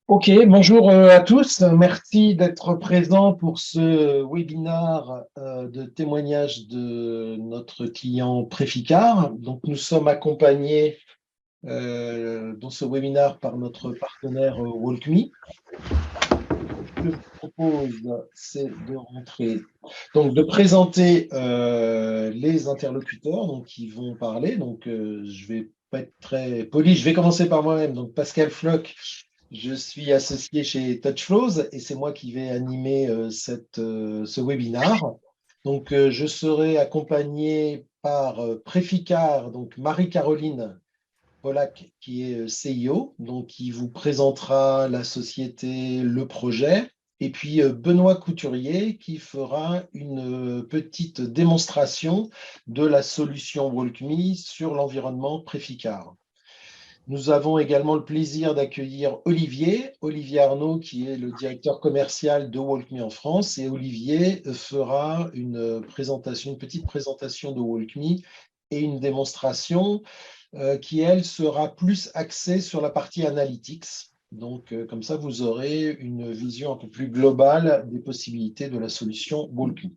Ok, bonjour à tous. Merci d'être présents pour ce webinaire de témoignage de notre client Préficard. Donc, nous sommes accompagnés dans ce webinaire par notre partenaire Walkme. Ce que je vous propose, c'est de rentrer, donc de présenter les interlocuteurs donc, qui vont parler. Donc, je vais pas être très poli. Je vais commencer par moi-même. Donc, Pascal Floch. Je suis associé chez TouchFlows et c'est moi qui vais animer ce webinaire. Donc, je serai accompagné par Préficard, donc Marie-Caroline Pollack, qui est CIO, donc qui vous présentera la société, le projet, et puis Benoît Couturier, qui fera une petite démonstration de la solution Walkme sur l'environnement Préficard. Nous avons également le plaisir d'accueillir Olivier Arnaud, qui est le directeur commercial de Walkme en France. Et Olivier fera une présentation, une petite présentation de Walkme et une démonstration qui, elle, sera plus axée sur la partie analytics. Donc, comme ça, vous aurez une vision un peu plus globale des possibilités de la solution Walkme.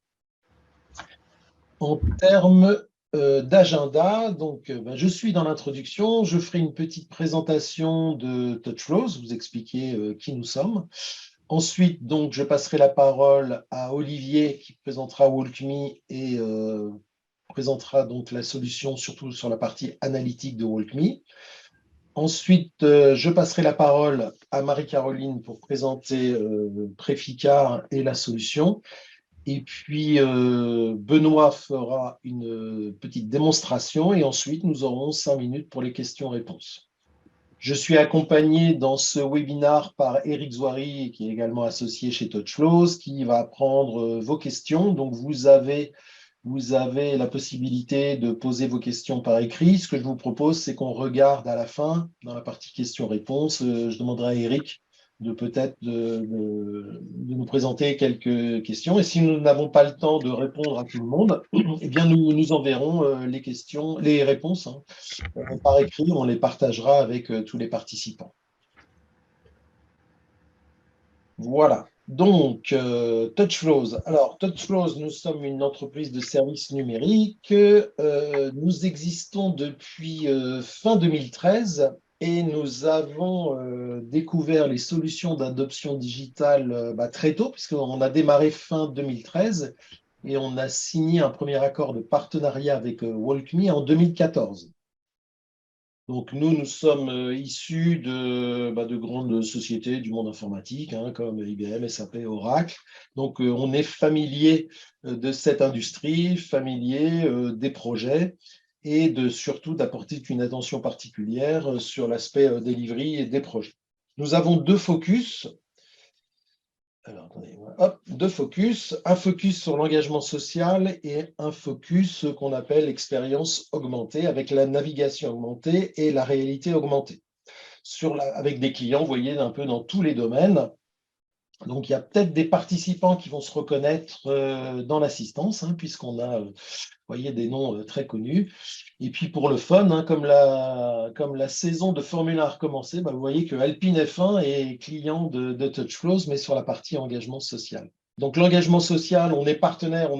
En termes d'agenda, donc je suis dans l'introduction, je ferai une petite présentation de TouchFlows, vous expliquer qui nous sommes. Ensuite, donc, je passerai la parole à Olivier qui présentera Walkme et présentera donc la solution surtout sur la partie analytique de Walkme. Ensuite, je passerai la parole à Marie-Caroline pour présenter Préficard et la solution. Et puis, Benoît fera une petite démonstration et ensuite, nous aurons 5 minutes pour les questions-réponses. Je suis accompagné dans ce webinaire par Eric Zouari, qui est également associé chez TouchFlows, qui va prendre vos questions. Donc, vous avez la possibilité de poser vos questions par écrit. Ce que je vous propose, c'est qu'on regarde à la fin, dans la partie questions-réponses, je demanderai à Eric de peut-être de nous présenter quelques questions. Et si nous n'avons pas le temps de répondre à tout le monde, eh bien nous enverrons les questions, les réponses par écrit, on les partagera avec tous les participants. Voilà. Donc, TouchFlows. Alors, TouchFlows, nous sommes une entreprise de services numériques. Nous existons depuis fin 2013 et nous avons découvert les solutions d'adoption digitale très tôt, puisqu'on a démarré fin 2013 et on a signé un premier accord de partenariat avec Walkme en 2014. Donc nous sommes issus de grandes sociétés du monde informatique, comme IBM, SAP, Oracle. Donc on est familier de cette industrie, familier des projets et surtout d'apporter une attention particulière sur l'aspect delivery et des projets. Nous avons deux focus. Alors, attendez, hop, deux focus, un focus sur l'engagement social et un focus qu'on appelle expérience augmentée avec la navigation augmentée et la réalité augmentée. Avec des clients, vous voyez, un peu dans tous les domaines. Donc, il y a peut-être des participants qui vont se reconnaître dans l'assistance, puisqu'on a, vous voyez, des noms très connus. Et puis, pour le fun, comme la saison de Formule 1 a recommencé, vous voyez que Alpine F1 est client de TouchFlows, mais sur la partie engagement social. Donc, l'engagement social, on est partenaire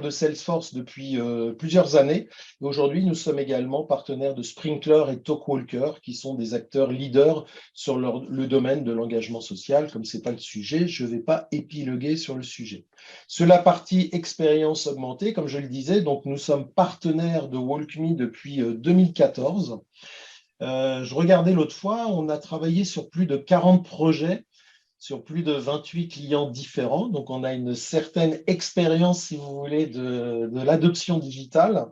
de Salesforce depuis plusieurs années. Et aujourd'hui, nous sommes également partenaires de Sprinklr et Talkwalker, qui sont des acteurs leaders sur le domaine de l'engagement social. Comme ce n'est pas le sujet, je ne vais pas épiloguer sur le sujet. Sur la partie expérience augmentée, comme je le disais, donc nous sommes partenaires de Walkme depuis 2014. Je regardais l'autre fois, on a travaillé sur plus de 40 projets, sur plus de 28 clients différents. Donc, on a une certaine expérience, si vous voulez, de l'adoption digitale.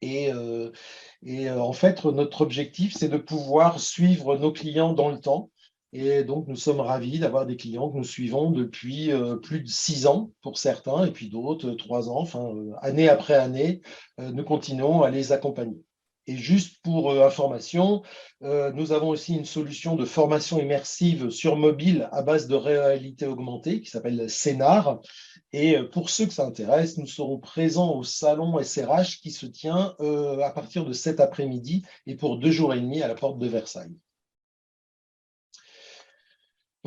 Et en fait, notre objectif, c'est de pouvoir suivre nos clients dans le temps. Et donc, nous sommes ravis d'avoir des clients que nous suivons depuis plus de 6 ans pour certains, et puis d'autres 3 ans. Enfin, année après année, nous continuons à les accompagner. Et juste pour information, nous avons aussi une solution de formation immersive sur mobile à base de réalité augmentée qui s'appelle Scénar. Et pour ceux que ça intéresse, nous serons présents au salon SRH qui se tient à partir de cet après-midi et pour 2 jours et demi à la porte de Versailles.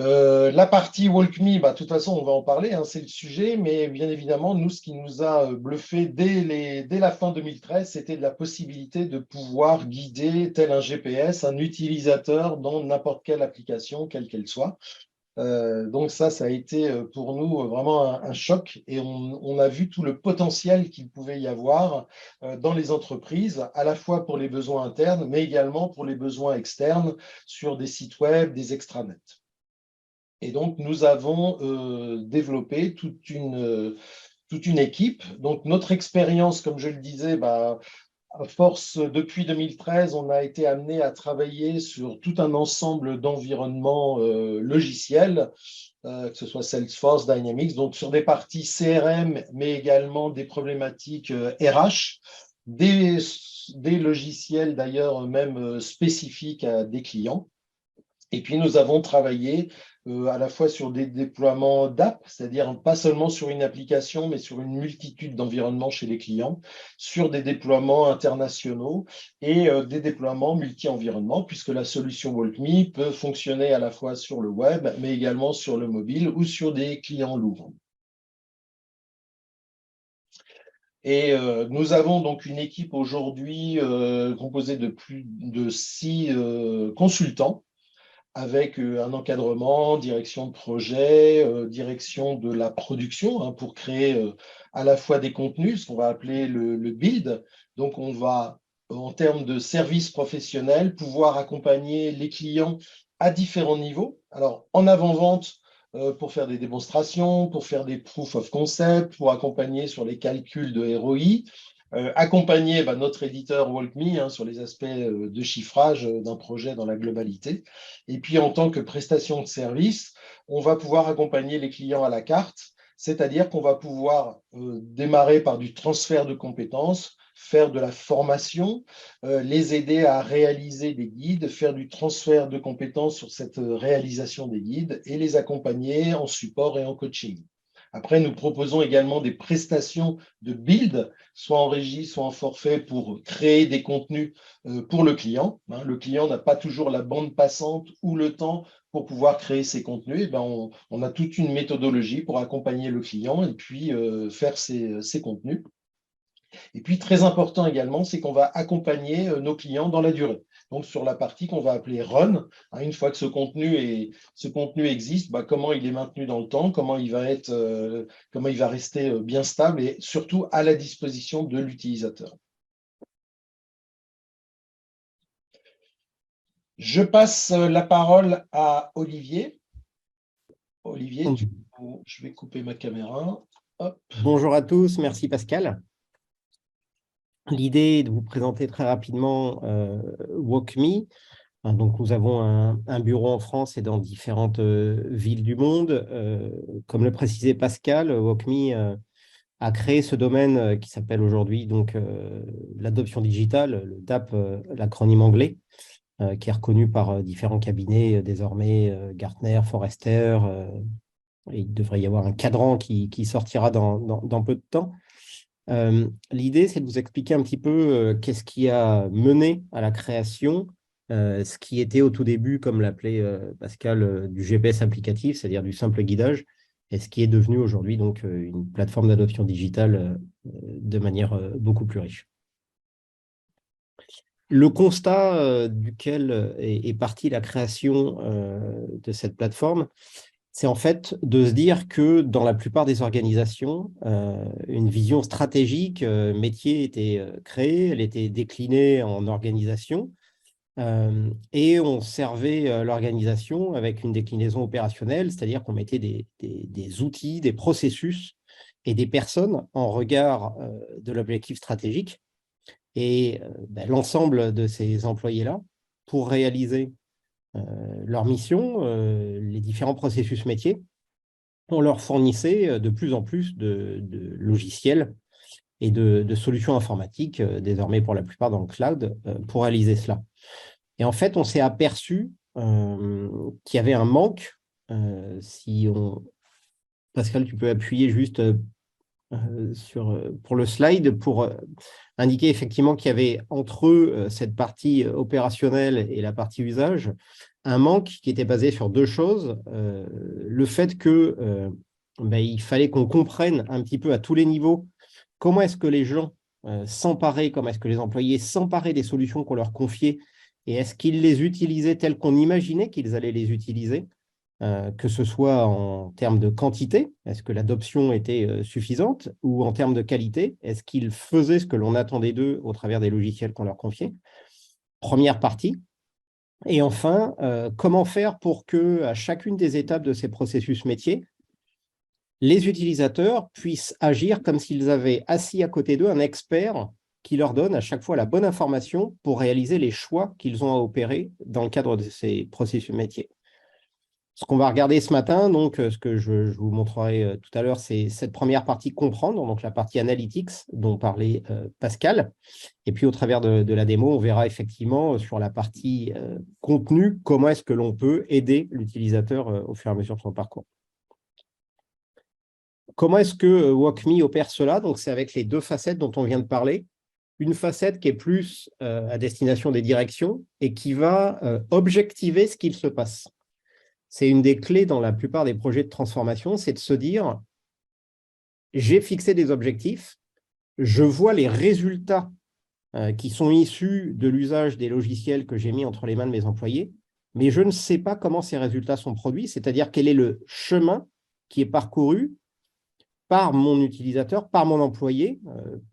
La partie WalkMe, bah, de toute façon, on va en parler, hein, c'est le sujet, mais bien évidemment, nous, ce qui nous a bluffé dès la fin 2013, c'était de la possibilité de pouvoir guider, tel un GPS, un utilisateur dans n'importe quelle application, quelle qu'elle soit. Donc ça a été pour nous vraiment un choc et on a vu tout le potentiel qu'il pouvait y avoir dans les entreprises, à la fois pour les besoins internes, mais également pour les besoins externes sur des sites web, des extranets. Et donc, nous avons développé toute une équipe. Donc, notre expérience, comme je le disais, bah, à force, depuis 2013, on a été amené à travailler sur tout un ensemble d'environnements logiciels, que ce soit Salesforce, Dynamics, donc sur des parties CRM, mais également des problématiques RH, des, des logiciels d'ailleurs même spécifiques à des clients. Et puis, nous avons travaillé à la fois sur des déploiements d'app, c'est-à-dire pas seulement sur une application, mais sur une multitude d'environnements chez les clients, sur des déploiements internationaux et des déploiements multi-environnements, puisque la solution WalkMe peut fonctionner à la fois sur le web, mais également sur le mobile ou sur des clients lourds. Et nous avons donc une équipe aujourd'hui composée de plus de 6 consultants avec un encadrement, direction de projet, direction de la production, hein, pour créer à la fois des contenus, ce qu'on va appeler le build. Donc, on va, en termes de services professionnels, pouvoir accompagner les clients à différents niveaux. Alors, en avant-vente, pour faire des démonstrations, pour faire des proof of concept, pour accompagner sur les calculs de ROI, accompagner notre éditeur WalkMe, hein, sur les aspects de chiffrage d'un projet dans la globalité. Et puis, en tant que prestation de service, on va pouvoir accompagner les clients à la carte, c'est-à-dire qu'on va pouvoir démarrer par du transfert de compétences, faire de la formation, les aider à réaliser des guides, faire du transfert de compétences sur cette réalisation des guides et les accompagner en support et en coaching. Après, nous proposons également des prestations de build, soit en régie, soit en forfait, pour créer des contenus pour le client. Le client n'a pas toujours la bande passante ou le temps pour pouvoir créer ses contenus. Et on a toute une méthodologie pour accompagner le client et puis faire ses contenus. Et puis, très important également, c'est qu'on va accompagner nos clients dans la durée. Donc, sur la partie qu'on va appeler run, hein, une fois que ce contenu existe, comment il est maintenu dans le temps, comment il va rester bien stable et surtout à la disposition de l'utilisateur. Je passe la parole à Olivier. Olivier, je vais couper ma caméra. Hop. Bonjour à tous, merci Pascal. L'idée est de vous présenter très rapidement WalkMe. Donc, nous avons un bureau en France et dans différentes villes du monde. Comme le précisait Pascal, WalkMe a créé ce domaine qui s'appelle aujourd'hui donc l'adoption digitale, le DAP, l'acronyme anglais, qui est reconnu par différents cabinets désormais, Gartner, Forrester. Et il devrait y avoir un cadran qui sortira dans peu de temps. L'idée, c'est de vous expliquer un petit peu qu'est-ce qui a mené à la création, ce qui était au tout début, comme l'appelait Pascal, du GPS applicatif, c'est-à-dire du simple guidage, et ce qui est devenu aujourd'hui donc une plateforme d'adoption digitale de manière beaucoup plus riche. Le constat duquel est partie la création de cette plateforme, c'est en fait de se dire que dans la plupart des organisations, une vision stratégique métier était créée, elle était déclinée en organisation et on servait l'organisation avec une déclinaison opérationnelle, c'est-à-dire qu'on mettait des outils, des processus et des personnes en regard de l'objectif stratégique. Et l'ensemble de ces employés-là, pour réaliser leur mission, les différents processus métiers, on leur fournissait de plus en plus de logiciels et de solutions informatiques, désormais pour la plupart dans le cloud, pour réaliser cela. Et en fait, on s'est aperçu qu'il y avait un manque. Pascal, tu peux appuyer juste pour le slide pour indiquer effectivement qu'il y avait entre eux cette partie opérationnelle et la partie usage, un manque qui était basé sur deux choses. Le fait que il fallait qu'on comprenne un petit peu à tous les niveaux comment est-ce que les gens s'emparaient, comment est-ce que les employés s'emparaient des solutions qu'on leur confiait et est-ce qu'ils les utilisaient telles qu'on imaginait qu'ils allaient les utiliser, que ce soit en termes de quantité, est-ce que l'adoption était suffisante, ou en termes de qualité, est-ce qu'ils faisaient ce que l'on attendait d'eux au travers des logiciels qu'on leur confiait. Première partie. Et enfin, comment faire pour que, à chacune des étapes de ces processus métiers, les utilisateurs puissent agir comme s'ils avaient assis à côté d'eux un expert qui leur donne à chaque fois la bonne information pour réaliser les choix qu'ils ont à opérer dans le cadre de ces processus métiers. Ce qu'on va regarder ce matin, donc ce que je vous montrerai tout à l'heure, c'est cette première partie comprendre, donc la partie analytics dont parlait Pascal. Et puis au travers de la démo, on verra effectivement sur la partie contenu, comment est-ce que l'on peut aider l'utilisateur au fur et à mesure de son parcours. Comment est-ce que WalkMe opère cela? Donc c'est avec les deux facettes dont on vient de parler. Une facette qui est plus à destination des directions et qui va objectiver ce qu'il se passe. C'est une des clés dans la plupart des projets de transformation, c'est de se dire, j'ai fixé des objectifs, je vois les résultats qui sont issus de l'usage des logiciels que j'ai mis entre les mains de mes employés, mais je ne sais pas comment ces résultats sont produits, c'est-à-dire quel est le chemin qui est parcouru par mon utilisateur, par mon employé,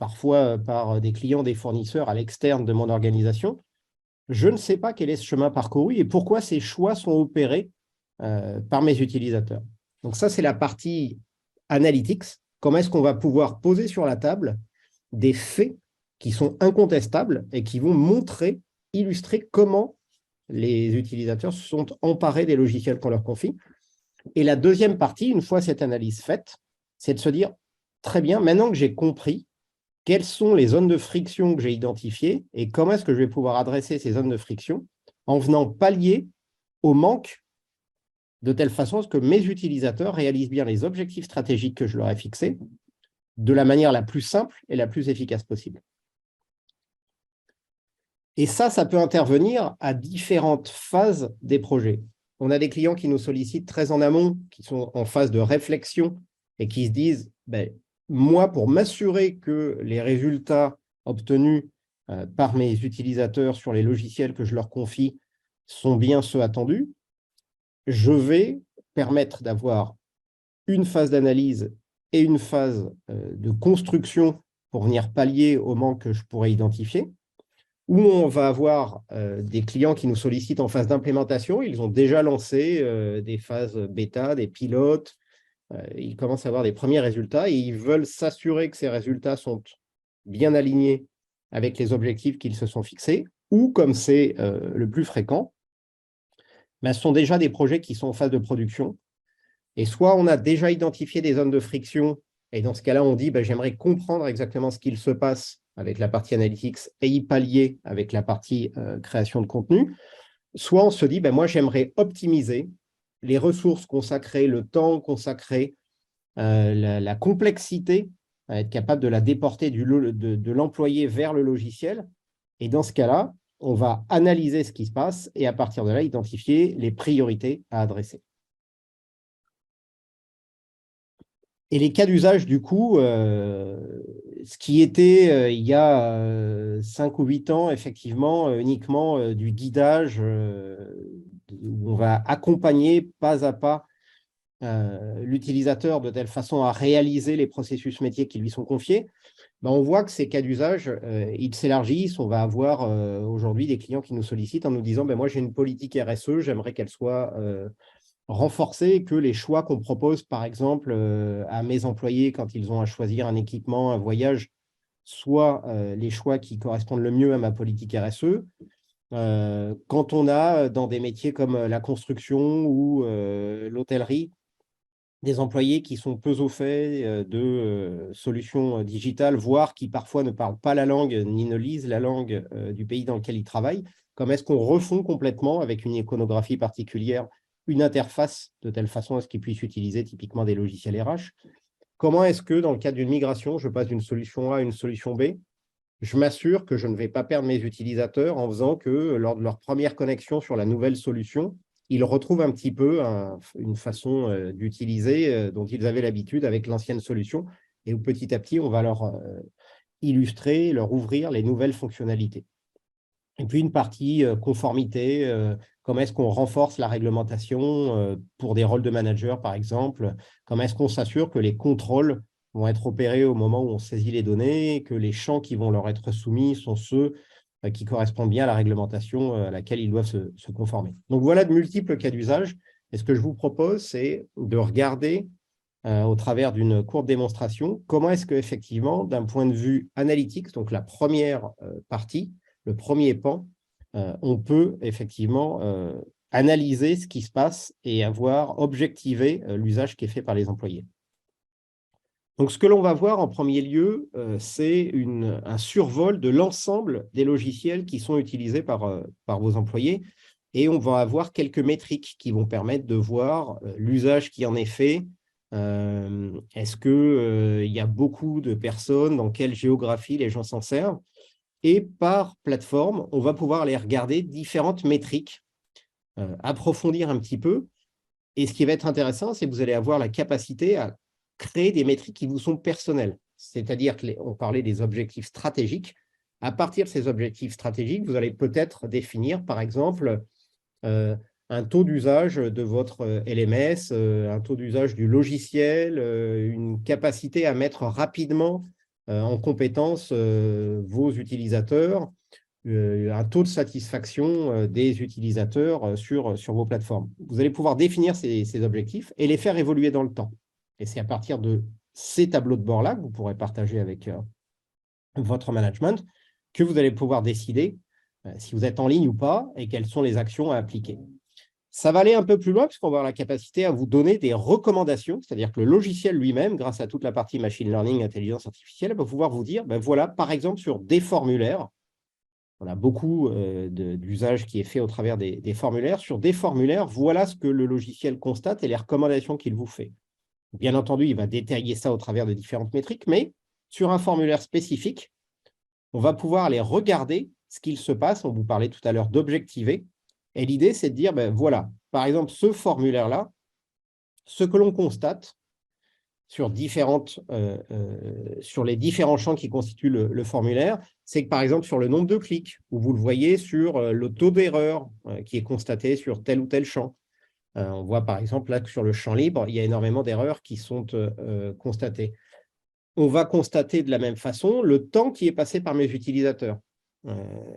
parfois par des clients, des fournisseurs à l'externe de mon organisation. Je ne sais pas quel est ce chemin parcouru et pourquoi ces choix sont opérés par mes utilisateurs. Donc ça, c'est la partie analytics. Comment est-ce qu'on va pouvoir poser sur la table des faits qui sont incontestables et qui vont montrer, illustrer comment les utilisateurs se sont emparés des logiciels qu'on leur confie. Et la deuxième partie, une fois cette analyse faite, c'est de se dire, très bien, maintenant que j'ai compris quelles sont les zones de friction que j'ai identifiées et comment est-ce que je vais pouvoir adresser ces zones de friction en venant pallier au manque de telle façon que mes utilisateurs réalisent bien les objectifs stratégiques que je leur ai fixés de la manière la plus simple et la plus efficace possible. Et ça peut intervenir à différentes phases des projets. On a des clients qui nous sollicitent très en amont, qui sont en phase de réflexion et qui se disent, moi, pour m'assurer que les résultats obtenus par mes utilisateurs sur les logiciels que je leur confie sont bien ceux attendus, je vais permettre d'avoir une phase d'analyse et une phase de construction pour venir pallier au manque que je pourrais identifier, où on va avoir des clients qui nous sollicitent en phase d'implémentation. Ils ont déjà lancé des phases bêta, des pilotes. Ils commencent à avoir des premiers résultats et ils veulent s'assurer que ces résultats sont bien alignés avec les objectifs qu'ils se sont fixés, ou, comme c'est le plus fréquent, ce sont déjà des projets qui sont en phase de production. Et soit on a déjà identifié des zones de friction, et dans ce cas-là, on dit j'aimerais comprendre exactement ce qu'il se passe avec la partie analytics et y pallier avec la partie création de contenu. Soit on se dit moi, j'aimerais optimiser les ressources consacrées, le temps consacré, la complexité, à être capable de la déporter de l'employé vers le logiciel. Et dans ce cas-là, on va analyser ce qui se passe et à partir de là, identifier les priorités à adresser. Et les cas d'usage, du coup, ce qui était il y a 5 ou 8 ans, effectivement, uniquement du guidage où on va accompagner pas à pas l'utilisateur de telle façon à réaliser les processus métiers qui lui sont confiés, on voit que ces cas d'usage, ils s'élargissent. On va avoir aujourd'hui des clients qui nous sollicitent en nous disant moi, j'ai une politique RSE, j'aimerais qu'elle soit renforcée, que les choix qu'on propose, par exemple, à mes employés quand ils ont à choisir un équipement, un voyage, soient les choix qui correspondent le mieux à ma politique RSE. Quand on a dans des métiers comme la construction ou l'hôtellerie, des employés qui sont peu au fait de solutions digitales, voire qui parfois ne parlent pas la langue ni ne lisent la langue du pays dans lequel ils travaillent, comment est-ce qu'on refond complètement avec une iconographie particulière une interface de telle façon à ce qu'ils puissent utiliser typiquement des logiciels RH. comment est-ce que, dans le cadre d'une migration, je passe d'une solution A à une solution B, je m'assure que je ne vais pas perdre mes utilisateurs en faisant que, lors de leur première connexion sur la nouvelle solution, ils retrouvent un petit peu une façon d'utiliser dont ils avaient l'habitude avec l'ancienne solution, et où petit à petit, on va leur illustrer, leur ouvrir les nouvelles fonctionnalités. Et puis une partie conformité, comment est-ce qu'on renforce la réglementation pour des rôles de manager, par exemple, comment est-ce qu'on s'assure que les contrôles vont être opérés au moment où on saisit les données, que les champs qui vont leur être soumis sont ceux qui correspondent bien à la réglementation à laquelle ils doivent se conformer. Donc voilà de multiples cas d'usage. Et ce que je vous propose, c'est de regarder au travers d'une courte démonstration comment est-ce qu'effectivement, d'un point de vue analytique, donc la première partie, le premier pan, on peut effectivement analyser ce qui se passe et avoir objectivé l'usage qui est fait par les employés. Donc, ce que l'on va voir en premier lieu, c'est un survol de l'ensemble des logiciels qui sont utilisés par vos employés. Et on va avoir quelques métriques qui vont permettre de voir l'usage qui en est fait. Est-ce qu'il y a beaucoup de personnes, dans quelle géographie les gens s'en servent? Et par plateforme, on va pouvoir aller regarder différentes métriques, approfondir un petit peu. Et ce qui va être intéressant, c'est que vous allez avoir la capacité à créer des métriques qui vous sont personnelles. C'est-à-dire qu'on parlait des objectifs stratégiques. À partir de ces objectifs stratégiques, vous allez peut-être définir, par exemple, un taux d'usage de votre LMS, un taux d'usage du logiciel, une capacité à mettre rapidement en compétence vos utilisateurs, un taux de satisfaction des utilisateurs sur vos plateformes. Vous allez pouvoir définir ces objectifs et les faire évoluer dans le temps. Et c'est à partir de ces tableaux de bord-là que vous pourrez partager avec votre management que vous allez pouvoir décider si vous êtes en ligne ou pas et quelles sont les actions à appliquer. Ça va aller un peu plus loin puisqu'on va avoir la capacité à vous donner des recommandations, c'est-à-dire que le logiciel lui-même, grâce à toute la partie machine learning, intelligence artificielle, va pouvoir vous dire, ben voilà, par exemple, sur des formulaires, on a beaucoup d'usage qui est fait au travers des formulaires. Sur des formulaires, voilà ce que le logiciel constate et les recommandations qu'il vous fait. Bien entendu, il va détailler ça au travers de différentes métriques, mais sur un formulaire spécifique, on va pouvoir aller regarder ce qu'il se passe. On vous parlait tout à l'heure d'objectiver. Et l'idée, c'est de dire, ben voilà, par exemple, ce formulaire-là, ce que l'on constate sur les différents champs qui constituent le formulaire, c'est que par exemple sur le nombre de clics, où vous le voyez sur le taux d'erreur qui est constaté sur tel ou tel champ. On voit par exemple là que sur le champ libre, il y a énormément d'erreurs qui sont constatées. On va constater de la même façon le temps qui est passé par mes utilisateurs.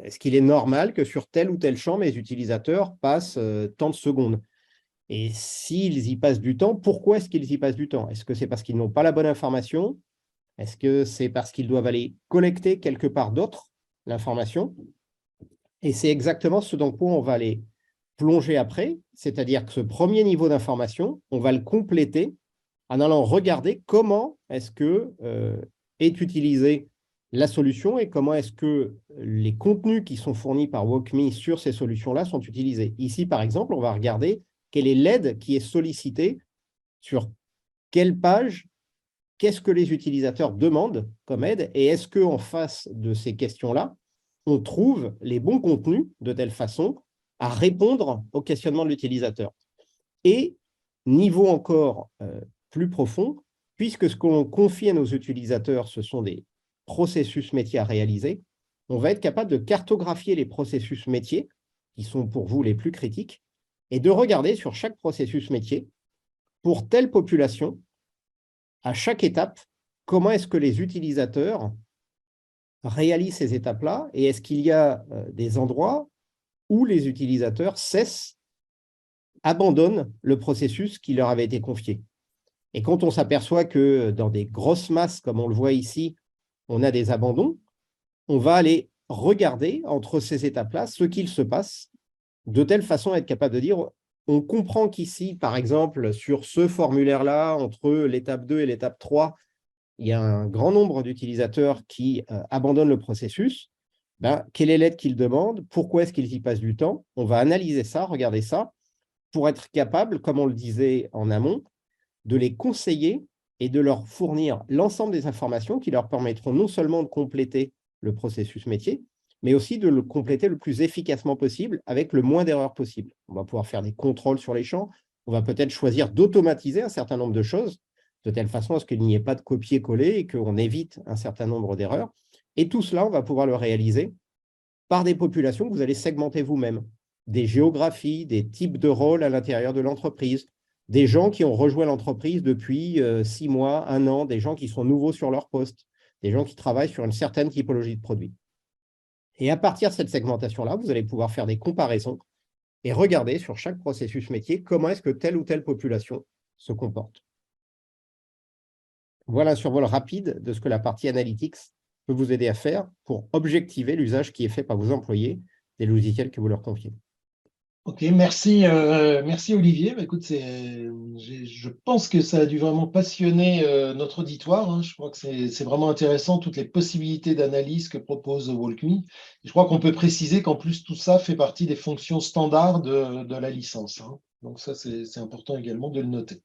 Est-ce qu'il est normal que sur tel ou tel champ, mes utilisateurs passent tant de secondes? Et s'ils y passent du temps, pourquoi est-ce qu'ils y passent du temps? Est-ce que c'est parce qu'ils n'ont pas la bonne information? Est-ce que c'est parce qu'ils doivent aller collecter quelque part d'autre l'information? Et c'est exactement ce dans quoi on va aller plonger après, c'est-à-dire que ce premier niveau d'information, on va le compléter en allant regarder comment est-ce que est utilisée la solution et comment est-ce que les contenus qui sont fournis par WalkMe sur ces solutions-là sont utilisés. Ici, par exemple, on va regarder quelle est l'aide qui est sollicitée sur quelle page, qu'est-ce que les utilisateurs demandent comme aide et est-ce qu'en face de ces questions-là, on trouve les bons contenus de telle façon à répondre au questionnement de l'utilisateur. Et niveau encore plus profond, puisque ce qu'on confie à nos utilisateurs, ce sont des processus métiers à réaliser, on va être capable de cartographier les processus métiers qui sont pour vous les plus critiques et de regarder sur chaque processus métier, pour telle population, à chaque étape, comment est-ce que les utilisateurs réalisent ces étapes-là et est-ce qu'il y a des endroits où les utilisateurs abandonnent le processus qui leur avait été confié. Et quand on s'aperçoit que dans des grosses masses, comme on le voit ici, on a des abandons, on va aller regarder entre ces étapes-là ce qu'il se passe, de telle façon à être capable de dire, on comprend qu'ici, par exemple, sur ce formulaire-là, entre l'étape 2 et l'étape 3, il y a un grand nombre d'utilisateurs qui abandonnent le processus. Ben, quelle est l'aide qu'ils demandent? Pourquoi est-ce qu'ils y passent du temps? On va analyser ça, regarder ça, pour être capable, comme on le disait en amont, de les conseiller et de leur fournir l'ensemble des informations qui leur permettront non seulement de compléter le processus métier, mais aussi de le compléter le plus efficacement possible avec le moins d'erreurs possible. On va pouvoir faire des contrôles sur les champs, on va peut-être choisir d'automatiser un certain nombre de choses, de telle façon à ce qu'il n'y ait pas de copier-coller et qu'on évite un certain nombre d'erreurs. Et tout cela, on va pouvoir le réaliser par des populations que vous allez segmenter vous-même, des géographies, des types de rôles à l'intérieur de l'entreprise, des gens qui ont rejoint l'entreprise depuis 6 mois, 1 an, des gens qui sont nouveaux sur leur poste, des gens qui travaillent sur une certaine typologie de produits. Et à partir de cette segmentation-là, vous allez pouvoir faire des comparaisons et regarder sur chaque processus métier comment est-ce que telle ou telle population se comporte. Voilà un survol rapide de ce que la partie Analytics peut vous aider à faire pour objectiver l'usage qui est fait par vos employés des logiciels que vous leur confiez. Ok, merci, merci Olivier. Bah, écoute, je pense que ça a dû vraiment passionner notre auditoire, hein. Je crois que c'est vraiment intéressant, toutes les possibilités d'analyse que propose WalkMe. Je crois qu'on peut préciser qu'en plus, tout ça fait partie des fonctions standards de la licence, hein. Donc ça, c'est important également de le noter.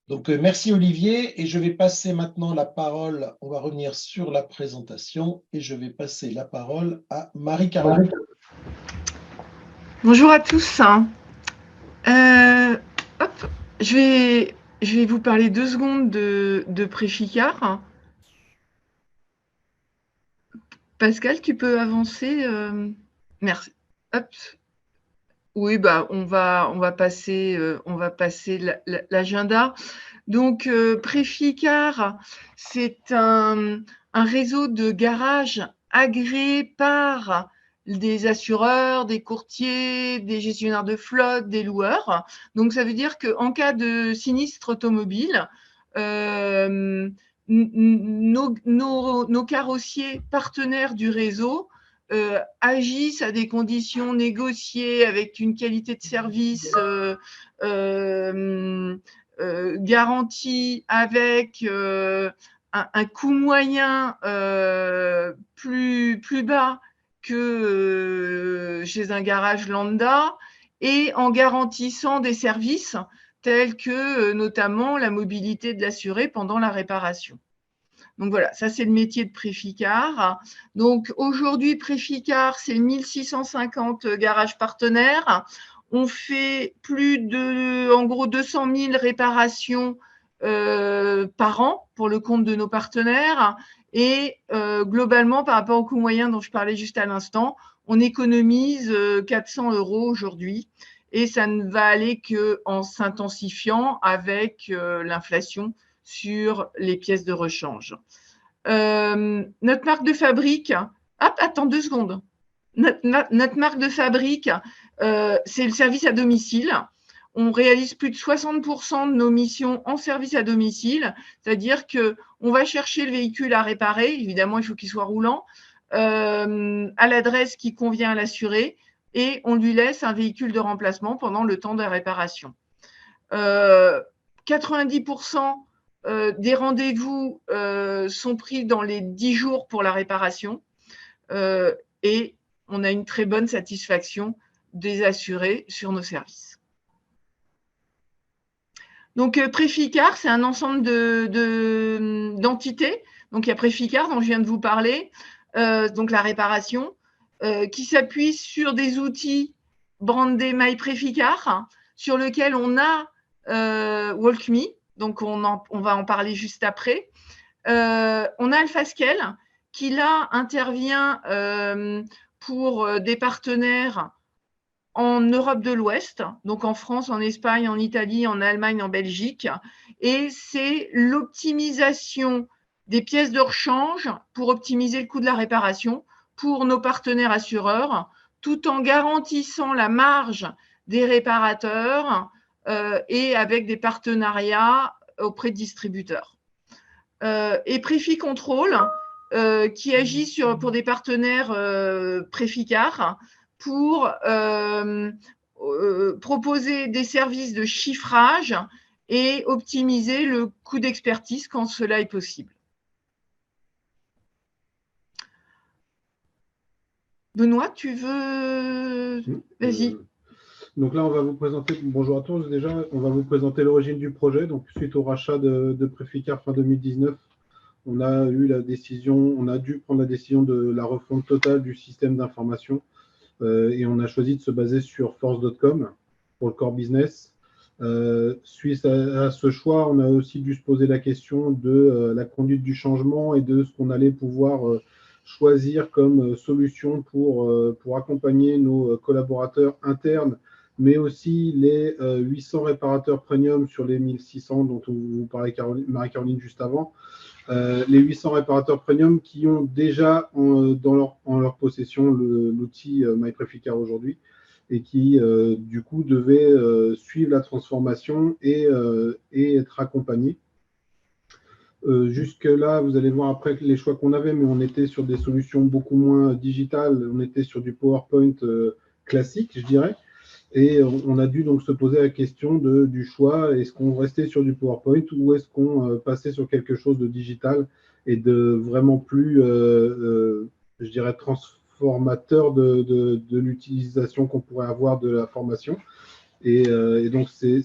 Donc, merci Olivier. Et je vais passer maintenant la parole, on va revenir sur la présentation, et je vais passer la parole à Marie-Caroline. Bonjour à tous. Hop, je vais vous parler 2 secondes de Préficard. Pascal, tu peux avancer merci. Hop. Oui, bah, on va passer l'agenda. Donc, Préficard, c'est un réseau de garages agréé par des assureurs, des courtiers, des gestionnaires de flotte, des loueurs. Donc, ça veut dire qu'en cas de sinistre automobile, nos carrossiers partenaires du réseau agissent à des conditions négociées avec une qualité de service garantie, avec un coût moyen plus bas que chez un garage lambda, et en garantissant des services tels que notamment la mobilité de l'assuré pendant la réparation. Donc voilà, ça c'est le métier de Préficard. Donc aujourd'hui, Préficard, c'est 1650 garages partenaires. On fait plus de, en gros, 200 000 réparations par an pour le compte de nos partenaires. Et globalement, par rapport au coût moyen dont je parlais juste à l'instant, on économise 400 € aujourd'hui. Et ça ne va aller qu'en s'intensifiant avec l'inflation sur les pièces de rechange. Notre marque de fabrique, attends 2 secondes. Notre marque de fabrique, c'est le service à domicile. On réalise plus de 60% de nos missions en service à domicile, c'est-à-dire qu'on va chercher le véhicule à réparer, évidemment il faut qu'il soit roulant, à l'adresse qui convient à l'assuré, et on lui laisse un véhicule de remplacement pendant le temps de la réparation. 90% des rendez-vous sont pris dans les 10 jours pour la réparation, et on a une très bonne satisfaction des assurés sur nos services. Donc, Préficard, c'est un ensemble d'entités. Donc, il y a Préficard dont je viens de vous parler, donc la réparation, qui s'appuie sur des outils brandés My Préficard, sur lesquels on a WalkMe, donc on va en parler juste après. On a Alphascale, qui là intervient pour des partenaires en Europe de l'Ouest, donc en France, en Espagne, en Italie, en Allemagne, en Belgique. Et c'est l'optimisation des pièces de rechange pour optimiser le coût de la réparation pour nos partenaires assureurs, tout en garantissant la marge des réparateurs et avec des partenariats auprès de distributeurs. Et Préfi Control, qui agit pour des partenaires Préficard, pour proposer des services de chiffrage et optimiser le coût d'expertise quand cela est possible. Benoît, tu veux… Vas-y. Donc là, on va vous présenter, bonjour à tous déjà, on va vous présenter l'origine du projet. Donc suite au rachat de Préficard fin 2019, on a dû prendre la décision de la refonte totale du système d'information et on a choisi de se baser sur force.com pour le core business. Suite à ce choix, on a aussi dû se poser la question de la conduite du changement et de ce qu'on allait pouvoir choisir comme solution pour accompagner nos collaborateurs internes, mais aussi les 800 réparateurs premium sur les 1600 dont vous parlait Marie-Caroline juste avant. Les 800 réparateurs premium qui ont déjà en leur possession l'outil MyPréficard aujourd'hui et qui, du coup, devaient suivre la transformation et être accompagnés. Jusque-là, vous allez voir après les choix qu'on avait, mais on était sur des solutions beaucoup moins digitales. On était sur du PowerPoint classique, je dirais. Et on a dû donc se poser la question du choix, est-ce qu'on restait sur du PowerPoint ou est-ce qu'on passait sur quelque chose de digital et de vraiment plus, je dirais, transformateur de l'utilisation qu'on pourrait avoir de la formation. Et donc, c'est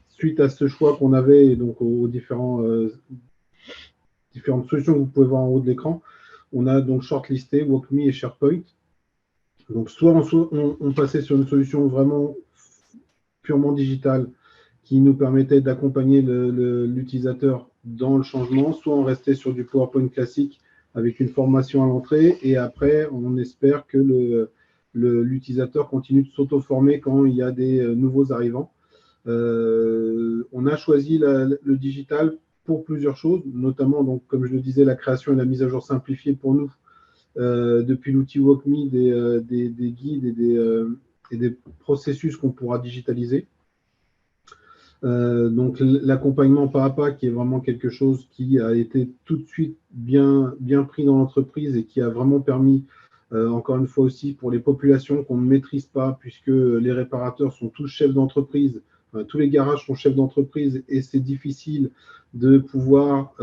suite à ce choix qu'on avait et donc aux différentes solutions que vous pouvez voir en haut de l'écran, on a donc shortlisté WalkMe et SharePoint. Donc, soit on passait sur une solution vraiment purement digitale qui nous permettait d'accompagner l'utilisateur dans le changement, soit on restait sur du PowerPoint classique avec une formation à l'entrée et après, on espère que l'utilisateur continue de s'auto-former quand il y a des nouveaux arrivants. On a choisi le digital pour plusieurs choses, notamment, donc, comme je le disais, la création et la mise à jour simplifiée pour nous depuis l'outil WalkMe des guides et des processus qu'on pourra digitaliser. Donc l'accompagnement pas à pas qui est vraiment quelque chose qui a été tout de suite bien pris dans l'entreprise et qui a vraiment permis, encore une fois aussi, pour les populations qu'on ne maîtrise pas, puisque les réparateurs sont tous chefs d'entreprise, tous les garages sont chefs d'entreprise et c'est difficile de pouvoir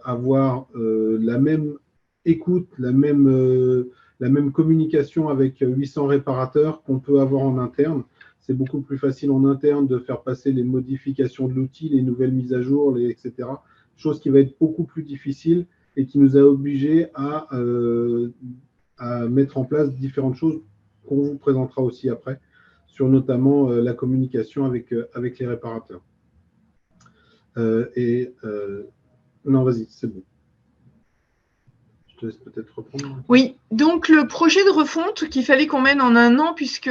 avoir la même écoute, la même communication avec 800 réparateurs qu'on peut avoir en interne. C'est beaucoup plus facile en interne de faire passer les modifications de l'outil, les nouvelles mises à jour, etc. Chose qui va être beaucoup plus difficile et qui nous a obligés à mettre en place différentes choses qu'on vous présentera aussi après, sur notamment la communication avec les réparateurs. Non, vas-y, c'est bon. Je te laisse peut-être reprendre. Oui, donc le projet de refonte qu'il fallait qu'on mène en un an, puisque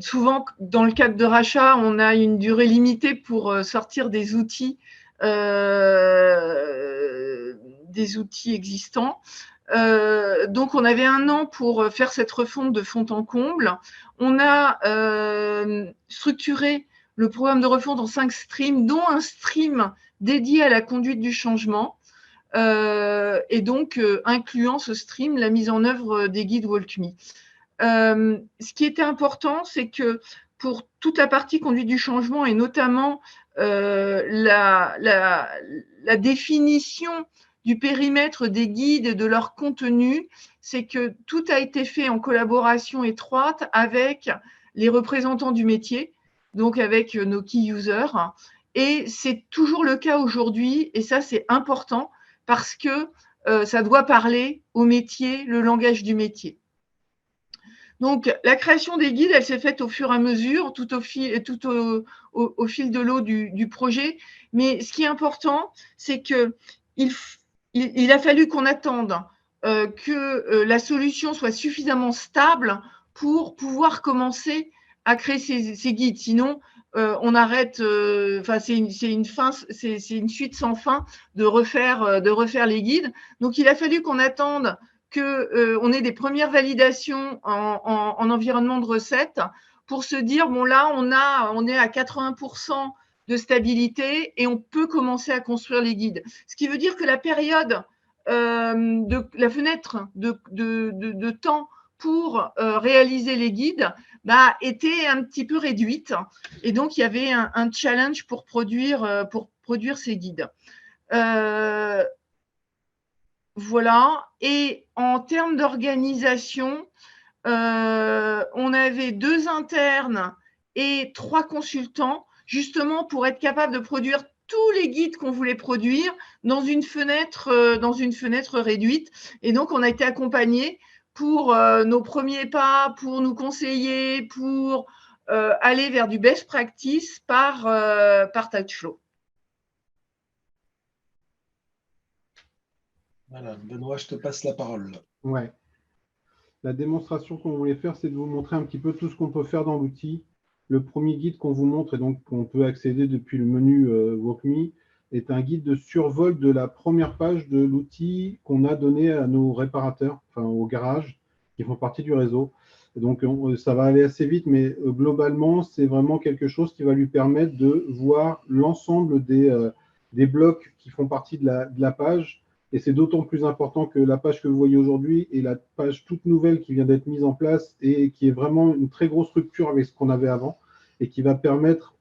souvent, dans le cadre de rachat, on a une durée limitée pour sortir des outils existants. Donc, on avait un an pour faire cette refonte de fond en comble. On a structuré le programme de refonte en 5 streams, dont un stream dédié à la conduite du changement. Et donc incluant ce stream la mise en œuvre des guides WalkMe. Ce qui était important, c'est que pour toute la partie conduite du changement et notamment la définition du périmètre des guides et de leur contenu, c'est que tout a été fait en collaboration étroite avec les représentants du métier, donc avec nos key users. Et c'est toujours le cas aujourd'hui, et ça c'est important, parce que ça doit parler au métier, le langage du métier. Donc, la création des guides, elle s'est faite au fur et à mesure, tout au fil de l'eau du projet. Mais ce qui est important, c'est qu'il a fallu qu'on attende que la solution soit suffisamment stable pour pouvoir commencer à créer ces guides. Sinon, on arrête, c'est une suite sans fin de refaire les guides. Donc, il a fallu qu'on attende qu'on ait des premières validations en environnement de recettes pour se dire, bon là, on est à 80% de stabilité et on peut commencer à construire les guides. Ce qui veut dire que la période, la fenêtre de temps pour réaliser les guides était un petit peu réduite. Et donc, il y avait un challenge pour produire ces guides. Voilà. Et en termes d'organisation, on avait 2 internes et 3 consultants, justement pour être capable de produire tous les guides qu'on voulait produire dans une fenêtre réduite. Et donc, on a été accompagnés pour nos premiers pas, pour nous conseiller, pour aller vers du best practice par TouchFlow. Voilà, Benoît, je te passe la parole. Ouais. La démonstration qu'on voulait faire, c'est de vous montrer un petit peu tout ce qu'on peut faire dans l'outil. Le premier guide qu'on vous montre, et donc qu'on peut accéder depuis le menu WalkMe, est un guide de survol de la première page de l'outil qu'on a donné à nos réparateurs, enfin au garage, qui font partie du réseau. Et donc, ça va aller assez vite, mais globalement, c'est vraiment quelque chose qui va lui permettre de voir l'ensemble des blocs qui font partie de la page. Et c'est d'autant plus important que la page que vous voyez aujourd'hui est la page toute nouvelle qui vient d'être mise en place et qui est vraiment une très grosse rupture avec ce qu'on avait avant et qui va permettre